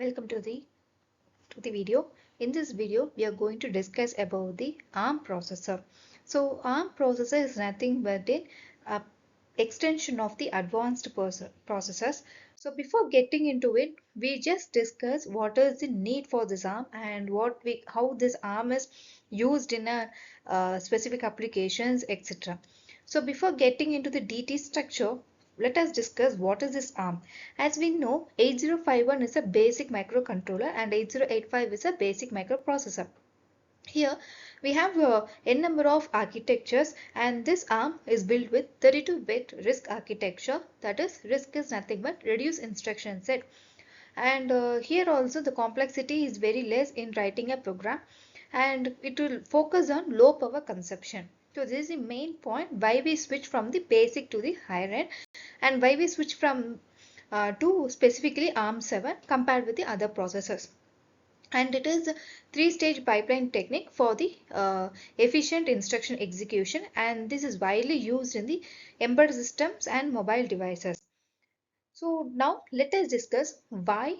Welcome to the video. In this video, we are going to discuss about the ARM processor. So ARM processor is nothing but an extension of the advanced processors. So before getting into it, we just discuss what is the need for this ARM and how this ARM is used in a specific applications, etc. So before getting into the DT structure, let us discuss what is this ARM. As we know, 8051 is a basic microcontroller and 8085 is a basic microprocessor. Here we have n number of architectures, and this ARM is built with 32-bit RISC architecture. That is, RISC is nothing but reduced instruction set. And here also the complexity is very less in writing a program, and it will focus on low power consumption. So this is the main point why we switch from the basic to the higher end, and why we switch from to specifically ARM7 compared with the other processors. And it is a three-stage pipeline technique for the efficient instruction execution, and this is widely used in the embedded systems and mobile devices. So now let us discuss why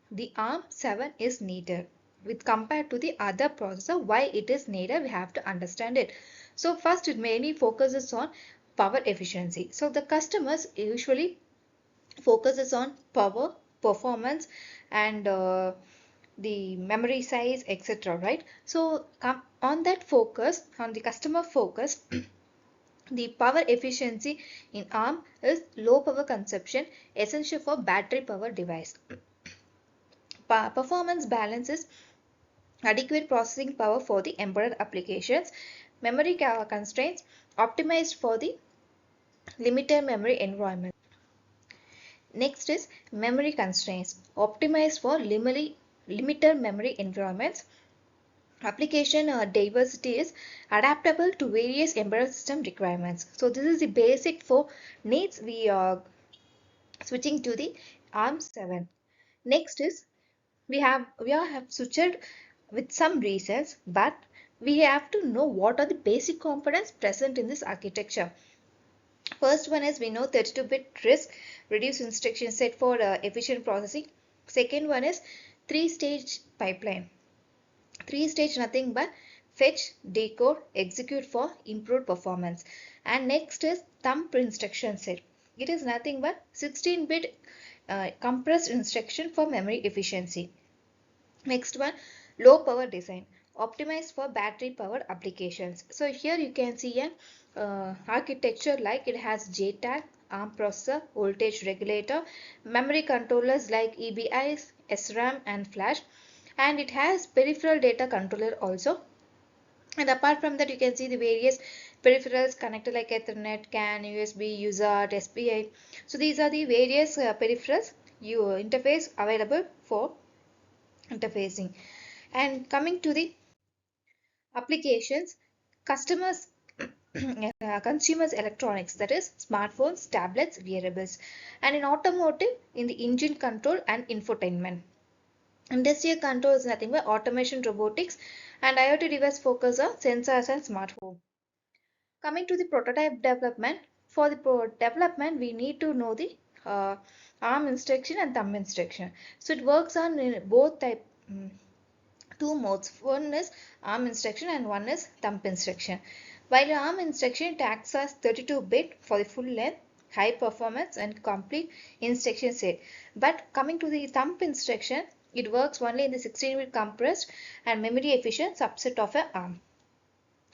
the ARM7 is needed. With compared to the other processor, why it is needed, we have to understand it. So first, it mainly focuses on power efficiency. So the customers usually focuses on power, performance, and the memory size, etc. Right? So on that focus, on the customer focus, the power efficiency in ARM is low power consumption, essential for battery power device. Performance balances adequate processing power for the embedded applications. Memory constraints optimized for the limited memory environment. Next is memory constraints optimized for limited memory environments. Application diversity is adaptable to various embedded system requirements. So this is the basic for needs. We are switching to the ARM7. Next is we have switched with some reasons, but we have to know what are the basic components present in this architecture. First one is, we know 32-bit RISC reduced instruction set for efficient processing. Second one is three-stage pipeline. Three-stage nothing but fetch, decode, execute for improved performance. And next is thumb instruction set. It is nothing but 16-bit compressed instruction for memory efficiency. Next one, low power design, optimized for battery powered applications. So here you can see an architecture like it has JTAG, ARM processor, voltage regulator, memory controllers like EBIs, SRAM and flash, and it has peripheral data controller also. And apart from that, you can see the various peripherals connected like Ethernet, CAN, USB, UART, SPI. So these are the various peripherals interface available for interfacing. And coming to the applications, customers consumers electronics, that is smartphones, tablets, wearables, and in automotive, in the engine control and infotainment. Industrial control is nothing but automation, robotics, and IoT device focus on sensors and smart home. Coming to the prototype development, for the development we need to know the ARM instruction and thumb instruction. So it works on both type two modes. One is ARM instruction and one is thumb instruction. While ARM instruction it acts as 32-bit for the full length, high performance and complete instruction set. But coming to the thumb instruction, it works only in the 16-bit compressed and memory efficient subset of ARM.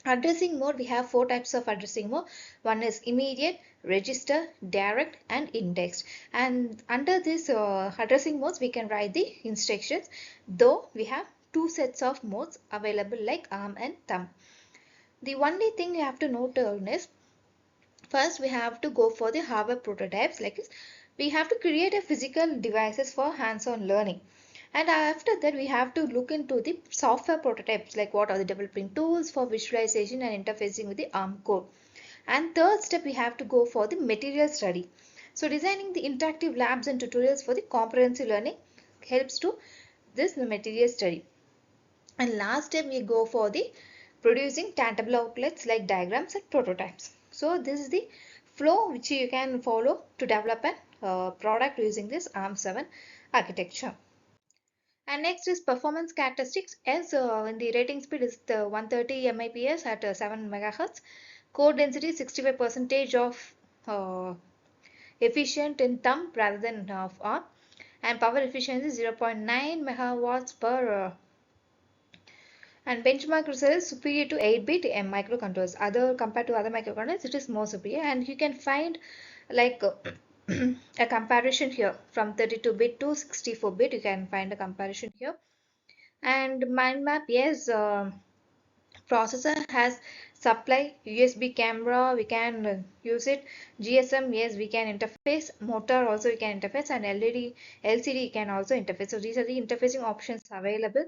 Addressing mode, we have four types of addressing mode. One is immediate, register, direct and indexed. And under this addressing modes, we can write the instructions, though we have two sets of modes available like ARM and thumb. The only thing you have to note down is, first we have to go for the hardware prototypes, like this. We have to create a physical devices for hands-on learning. And after that, we have to look into the software prototypes, like what are the developing tools for visualization and interfacing with the ARM code. And third step, we have to go for the material study. So designing the interactive labs and tutorials for the comprehensive learning helps to this material study. And last step, we go for the producing tangible outlets like diagrams and prototypes. So this is the flow which you can follow to develop a product using this ARM7 architecture. And next is performance characteristics. As in the rating speed is the 130 MIPS at 7 MHz. Core density 65% of uh, efficient in thumb rather than of ARM. And power efficiency 0.9 megawatts per and benchmark result is superior to 8-bit microcontrollers. Other compared to other microcontrollers, it is more superior, and you can find like a comparison here from 32-bit to 64-bit. You can find a comparison here. And mind map, yes, processor has supply USB camera. We can use it. GSM, yes, we can interface. Motor also we can interface, and LED, LCD can also interface. So these are the interfacing options available.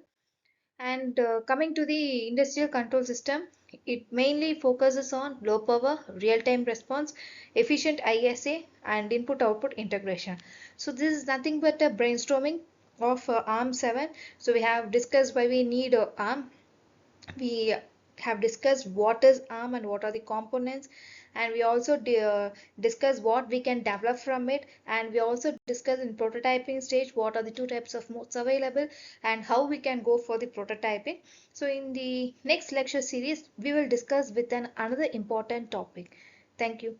And coming to the industrial control system, it mainly focuses on low power, real-time response, efficient ISA, and input-output integration. So this is nothing but a brainstorming of ARM7. So we have discussed why we need ARM. We have discussed what is ARM and what are the components, and we also discuss what we can develop from it, and we also discuss in prototyping stage what are the two types of modes available and how we can go for the prototyping. So in the next lecture series we will discuss with another important topic. Thank you.